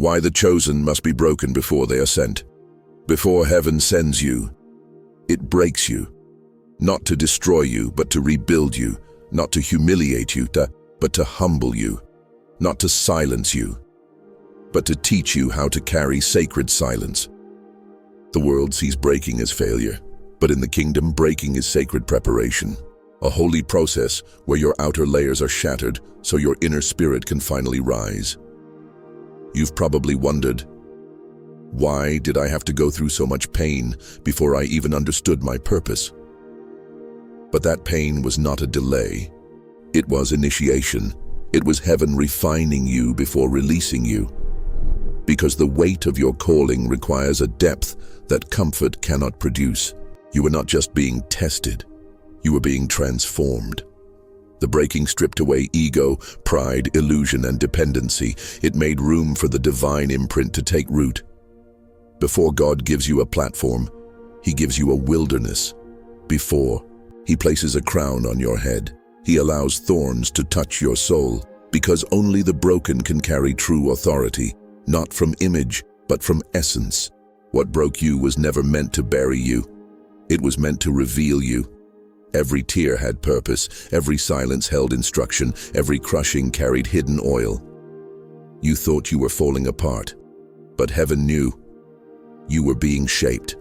Why the chosen must be broken before they are sent. Before heaven sends you, it breaks you. Not to destroy you, but to rebuild you. Not to humiliate you, but to humble you. Not to silence you, but to teach you how to carry sacred silence. The world sees breaking as failure, but in the kingdom, breaking is sacred preparation. A holy process where your outer layers are shattered so your inner spirit can finally rise. You've probably wondered, why did I have to go through so much pain before I even understood my purpose? But that pain was not a delay. It was initiation. It was heaven refining you before releasing you. Because the weight of your calling requires a depth that comfort cannot produce. You were not just being tested, you were being transformed. The breaking stripped away ego, pride, illusion, and dependency. It made room for the divine imprint to take root. Before God gives you a platform, He gives you a wilderness. Before, He places a crown on your head. He allows thorns to touch your soul, because only the broken can carry true authority, not from image, but from essence. What broke you was never meant to bury you. It was meant to reveal you. Every tear had purpose, every silence held instruction, every crushing carried hidden oil. You thought you were falling apart, but heaven knew you were being shaped.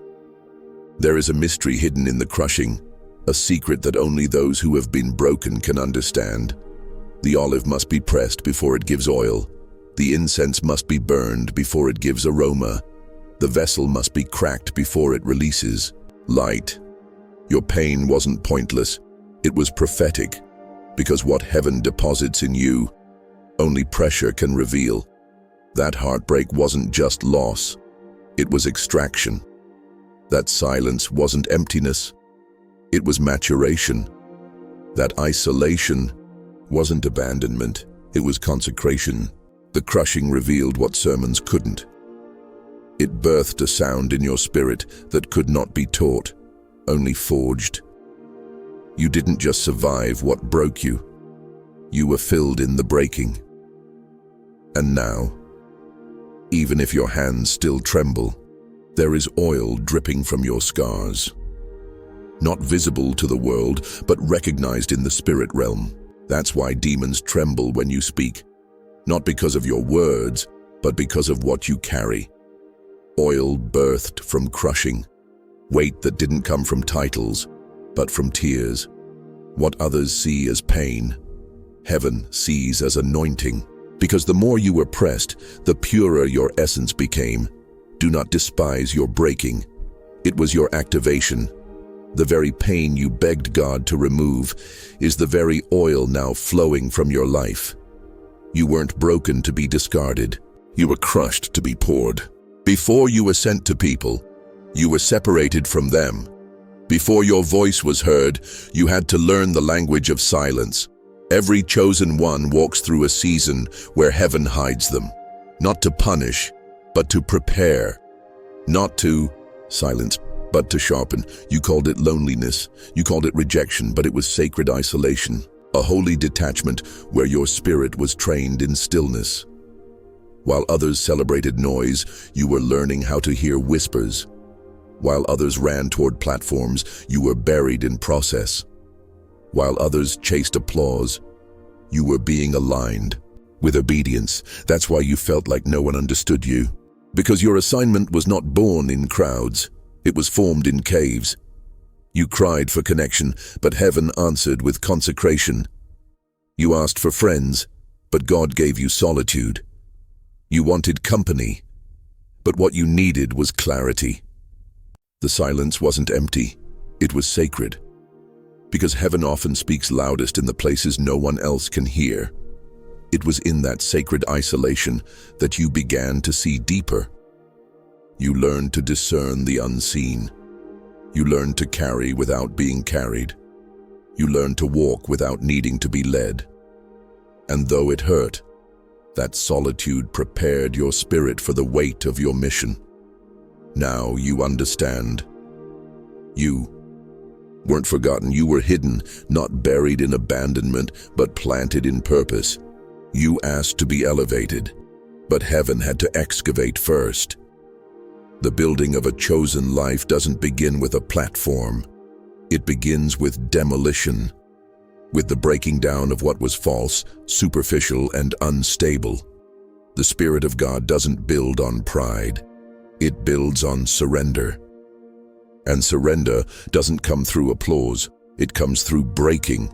There is a mystery hidden in the crushing, a secret that only those who have been broken can understand. The olive must be pressed before it gives oil. The incense must be burned before it gives aroma. The vessel must be cracked before it releases light. Your pain wasn't pointless. It was prophetic, because what heaven deposits in you, only pressure can reveal. That heartbreak wasn't just loss. It was extraction. That silence wasn't emptiness. It was maturation. That isolation wasn't abandonment. It was consecration. The crushing revealed what sermons couldn't. It birthed a sound in your spirit that could not be taught, only forged. You didn't just survive what broke you. You were filled in the breaking. And now, even if your hands still tremble, there is oil dripping from your scars. Not visible to the world, but recognized in the spirit realm. That's why demons tremble when you speak. Not because of your words, but because of what you carry. Oil birthed from crushing. Weight that didn't come from titles, but from tears. What others see as pain, heaven sees as anointing. Because the more you were pressed, the purer your essence became. Do not despise your breaking. It was your activation. The very pain you begged God to remove is the very oil now flowing from your life. You weren't broken to be discarded. You were crushed to be poured. Before you were sent to people, you were separated from them. Before your voice was heard, you had to learn the language of silence. Every chosen one walks through a season where heaven hides them. Not to punish, but to prepare. Not to silence, but to sharpen. You called it loneliness, you called it rejection, but it was sacred isolation. A holy detachment where your spirit was trained in stillness. While others celebrated noise, you were learning how to hear whispers. While others ran toward platforms, you were buried in process. While others chased applause, you were being aligned with obedience. That's why you felt like no one understood you. Because your assignment was not born in crowds, it was formed in caves. You cried for connection, but heaven answered with consecration. You asked for friends, but God gave you solitude. You wanted company, but what you needed was clarity. The silence wasn't empty, it was sacred. Because heaven often speaks loudest in the places no one else can hear. It was in that sacred isolation that you began to see deeper. You learned to discern the unseen. You learned to carry without being carried. You learned to walk without needing to be led. And though it hurt, that solitude prepared your spirit for the weight of your mission. Now you understand. You weren't forgotten. You were hidden, not buried in abandonment, but planted in purpose. You asked to be elevated, But heaven had to excavate first. The building of a chosen life doesn't begin with a platform. It begins with demolition, with the breaking down of what was false, superficial, and unstable. The Spirit of God doesn't build on pride. It builds on surrender. And surrender doesn't come through applause. It comes through breaking.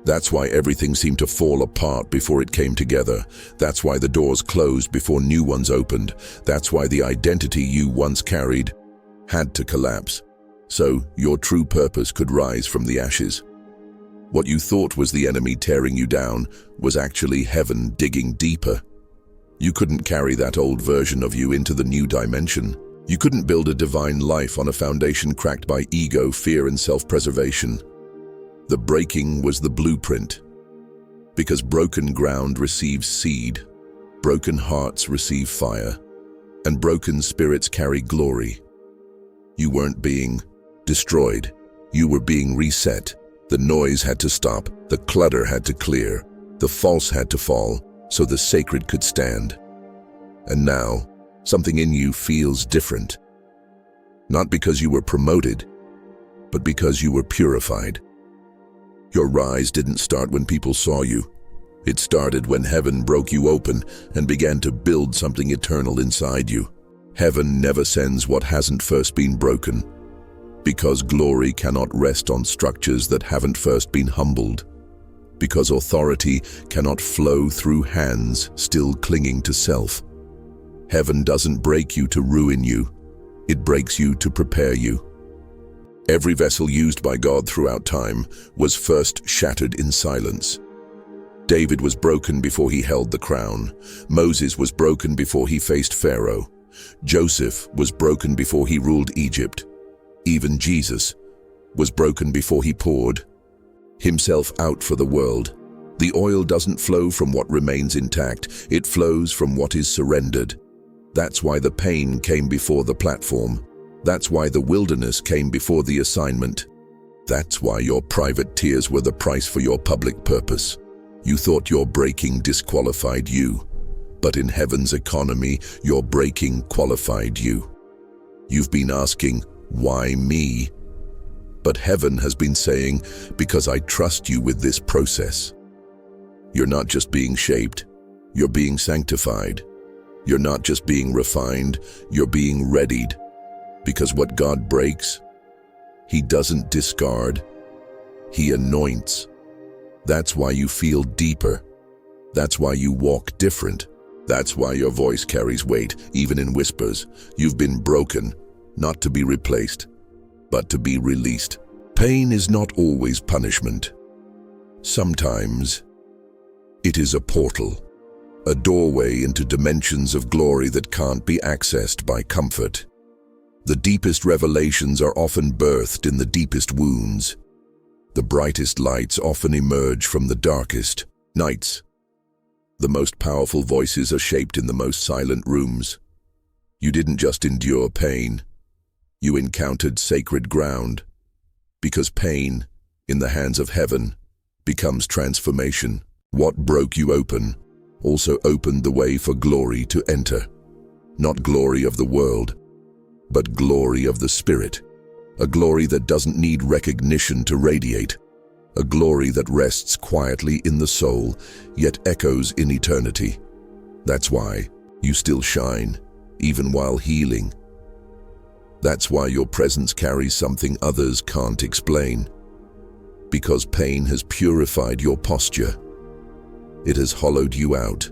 That's why everything seemed to fall apart before it came together. That's why the doors closed before new ones opened. That's why the identity you once carried had to collapse, so your true purpose could rise from the ashes. What you thought was the enemy tearing you down was actually heaven digging deeper. You couldn't carry that old version of you into the new dimension. You couldn't build a divine life on a foundation cracked by ego, fear, and self-preservation. The breaking was the blueprint. Because broken ground receives seed, broken hearts receive fire, and broken spirits carry glory. You weren't being destroyed. You were being reset. The noise had to stop, the clutter had to clear, the false had to fall, so the sacred could stand. And now, something in you feels different. Not because you were promoted, but because you were purified. Your rise didn't start when people saw you. It started when heaven broke you open and began to build something eternal inside you. Heaven never sends what hasn't first been broken, because glory cannot rest on structures that haven't first been humbled, because authority cannot flow through hands still clinging to self. Heaven doesn't break you to ruin you. It breaks you to prepare you. Every vessel used by God throughout time was first shattered in silence. David was broken before he held the crown. Moses was broken before he faced Pharaoh. Joseph was broken before he ruled Egypt. Even Jesus was broken before he poured himself out for the world. The oil doesn't flow from what remains intact. It flows from what is surrendered. That's why the pain came before the platform. That's why the wilderness came before the assignment. That's why your private tears were the price for your public purpose. You thought your breaking disqualified you, but in heaven's economy, your breaking qualified you. You've been asking, why me? But heaven has been saying, because I trust you with this process. You're not just being shaped, you're being sanctified. You're not just being refined, you're being readied. Because what God breaks, He doesn't discard, He anoints. That's why you feel deeper. That's why you walk different. That's why your voice carries weight, even in whispers. You've been broken, not to be replaced, but to be released. Pain is not always punishment. Sometimes it is a portal, a doorway into dimensions of glory that can't be accessed by comfort. The deepest revelations are often birthed in the deepest wounds. The brightest lights often emerge from the darkest nights. The most powerful voices are shaped in the most silent rooms. You didn't just endure pain. You encountered sacred ground. Because pain, in the hands of heaven, becomes transformation. What broke you open also opened the way for glory to enter. Not glory of the world, but glory of the Spirit. A glory that doesn't need recognition to radiate. A glory that rests quietly in the soul, yet echoes in eternity. That's why you still shine, even while healing. That's why your presence carries something others can't explain. Because pain has purified your posture. It has hollowed you out,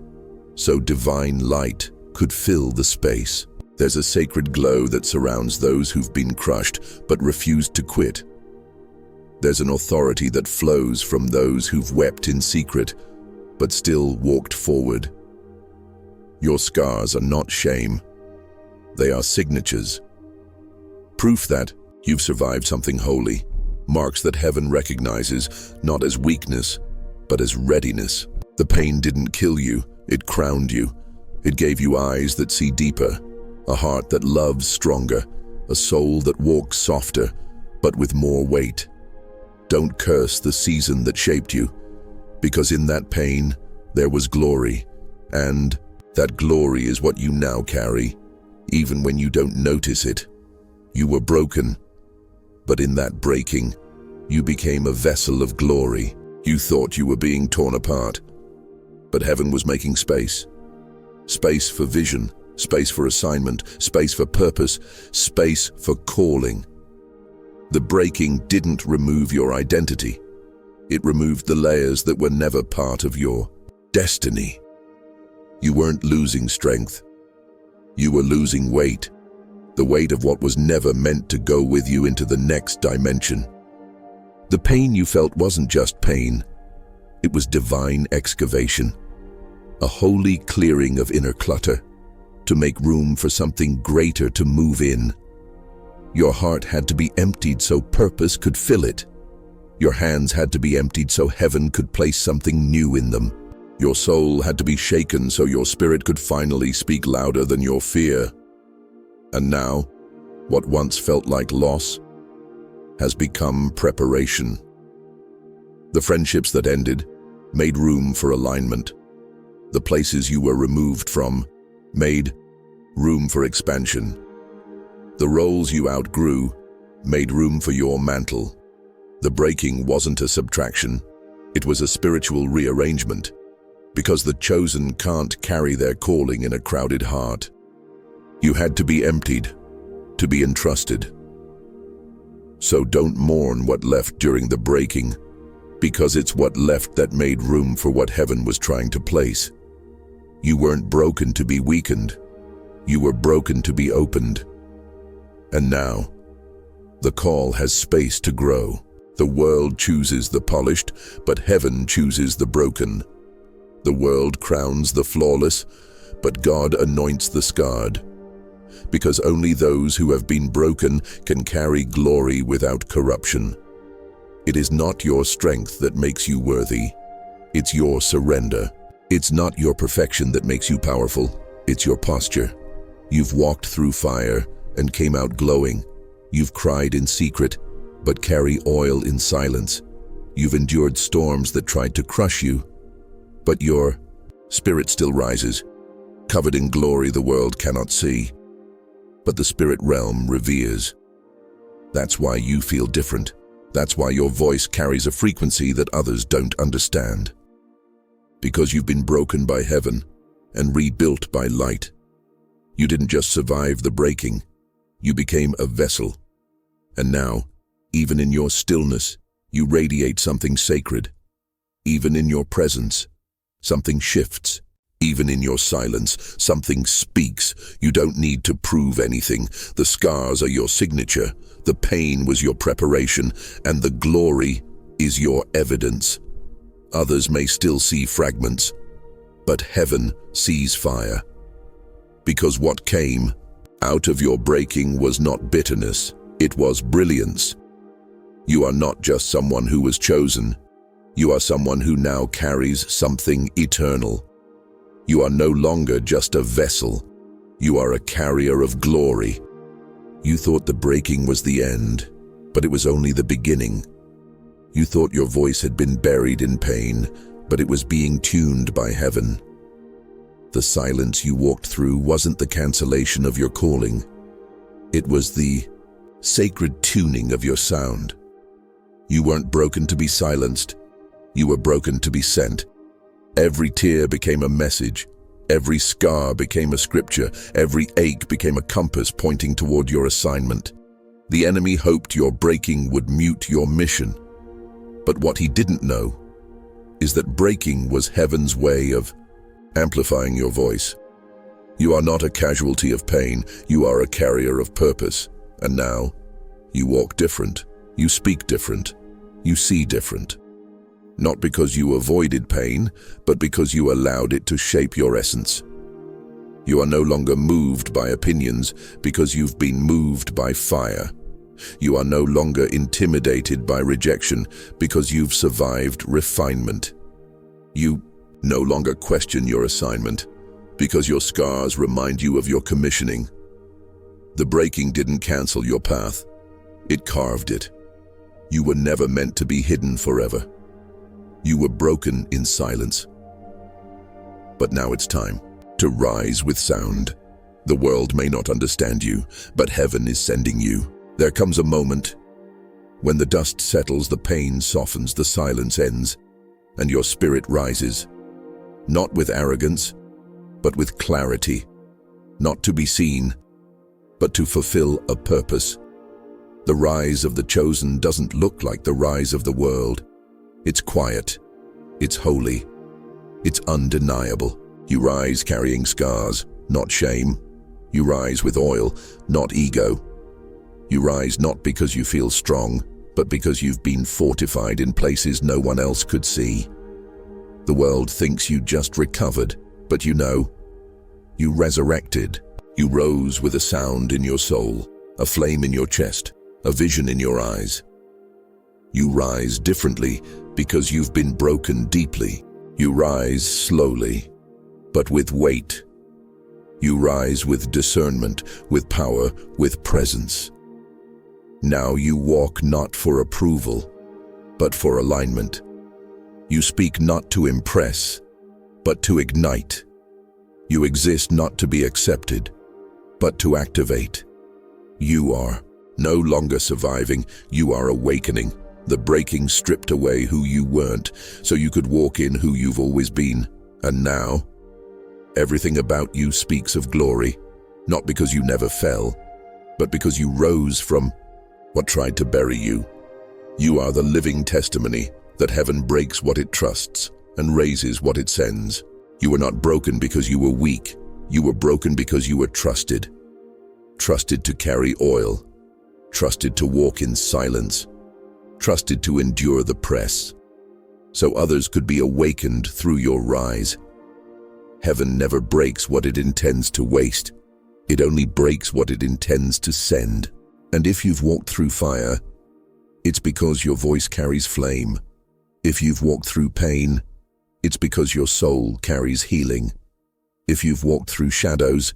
so divine light could fill the space. There's a sacred glow that surrounds those who've been crushed but refused to quit. There's an authority that flows from those who've wept in secret but still walked forward. Your scars are not shame. They are signatures. Proof that you've survived something holy. Marks that heaven recognizes not as weakness, but as readiness. The pain didn't kill you, it crowned you. It gave you eyes that see deeper, a heart that loves stronger, a soul that walks softer, but with more weight. Don't curse the season that shaped you, because in that pain, there was glory, and That glory is what you now carry, even when you don't notice it. You were broken, but in that breaking, you became a vessel of glory. You thought you were being torn apart, but heaven was making space. Space for vision, space for assignment, space for purpose, space for calling. The breaking didn't remove your identity. It removed the layers that were never part of your destiny. You weren't losing strength. You were losing weight, the weight of what was never meant to go with you into the next dimension. The pain you felt wasn't just pain. It was divine excavation, a holy clearing of inner clutter to make room for something greater to move in. Your heart had to be emptied so purpose could fill it. Your hands had to be emptied so heaven could place something new in them. Your soul had to be shaken so your spirit could finally speak louder than your fear. And now, what once felt like loss has become preparation. The friendships that ended made room for alignment. The places you were removed from made room for expansion. The roles you outgrew made room for your mantle. The breaking wasn't a subtraction, it was a spiritual rearrangement, because the chosen can't carry their calling in a crowded heart. You had to be emptied, to be entrusted. So don't mourn what left during the breaking, because it's what left that made room for what heaven was trying to place. You weren't broken to be weakened, you were broken to be opened. And now, the call has space to grow. The world chooses the polished, but heaven chooses the broken. The world crowns the flawless, but God anoints the scarred. Because only those who have been broken can carry glory without corruption. It is not your strength that makes you worthy. It's your surrender. It's not your perfection that makes you powerful. It's your posture. You've walked through fire and came out glowing. You've cried in secret, but carry oil in silence. You've endured storms that tried to crush you, but your spirit still rises, covered in glory the world cannot see. But the spirit realm reveres. That's why you feel different. That's why your voice carries a frequency that others don't understand. Because you've been broken by heaven and rebuilt by light. You didn't just survive the breaking, you became a vessel. And now, even in your stillness, you radiate something sacred. Even in your presence, something shifts. Even in your silence, something speaks. You don't need to prove anything. The scars are your signature, the pain was your preparation, and the glory is your evidence. Others may still see fragments, but heaven sees fire. Because what came out of your breaking was not bitterness, it was brilliance. You are not just someone who was chosen. You are someone who now carries something eternal. You are no longer just a vessel. You are a carrier of glory. You thought the breaking was the end, but it was only the beginning. You thought your voice had been buried in pain, but it was being tuned by heaven. The silence you walked through wasn't the cancellation of your calling. It was the sacred tuning of your sound. You weren't broken to be silenced. You were broken to be sent. Every tear became a message. Every scar became a scripture. Every ache became a compass pointing toward your assignment. The enemy hoped your breaking would mute your mission. But what he didn't know is that breaking was heaven's way of amplifying your voice. You are not a casualty of pain. You are a carrier of purpose. And now, you walk different. You speak different. You see different. Not because you avoided pain, but because you allowed it to shape your essence. You are no longer moved by opinions because you've been moved by fire. You are no longer intimidated by rejection because you've survived refinement. You no longer question your assignment because your scars remind you of your commissioning. The breaking didn't cancel your path. It carved it. You were never meant to be hidden forever. You were broken in silence. But now it's time. to rise with sound. The world may not understand you, but heaven is sending you. There comes a moment when the dust settles, the pain softens, the silence ends, and your spirit rises, not with arrogance, but with clarity, not to be seen, but to fulfill a purpose. The rise of the chosen doesn't look like the rise of the world. It's quiet, it's holy, it's undeniable. You rise carrying scars, not shame. You rise with oil, not ego. You rise not because you feel strong, but because you've been fortified in places no one else could see. The world thinks you just recovered, but you know, you resurrected. You rose with a sound in your soul, a flame in your chest, a vision in your eyes. You rise differently because you've been broken deeply. You rise slowly, but with weight. You rise with discernment, with power, with presence. Now you walk not for approval, but for alignment. You speak not to impress, but to ignite. You exist not to be accepted, but to activate. You are no longer surviving, you are awakening. The breaking stripped away who you weren't, so you could walk in who you've always been. And now, everything about you speaks of glory, not because you never fell, but because you rose from what tried to bury you. You are the living testimony that heaven breaks what it trusts and raises what it sends. You were not broken because you were weak. You were broken because you were trusted. Trusted to carry oil. Trusted to walk in silence. Trusted to endure the press, so others could be awakened through your rise. Heaven never breaks what it intends to waste. It only breaks what it intends to send. And if you've walked through fire, it's because your voice carries flame. If you've walked through pain, it's because your soul carries healing. If you've walked through shadows,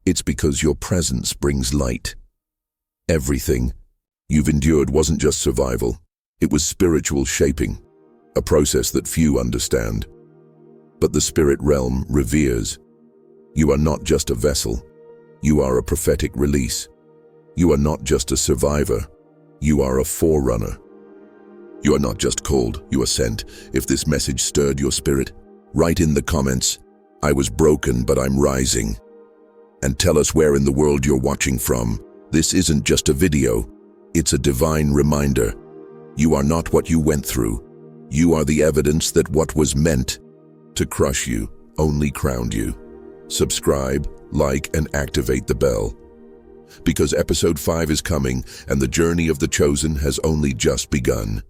it's because your presence brings light. Everything you've endured wasn't just survival. It was spiritual shaping, a process that few understand. But the spirit realm reveres. You are not just a vessel. You are a prophetic release. You are not just a survivor. You are a forerunner. You are not just called, you are sent. If this message stirred your spirit, write in the comments, "I was broken, but I'm rising." And tell us where in the world you're watching from. This isn't just a video. It's a divine reminder. You are not what you went through. You are the evidence that what was meant to crush you only crowned you. Subscribe, like, and activate the bell. Because episode 5 is coming, and the journey of the chosen has only just begun.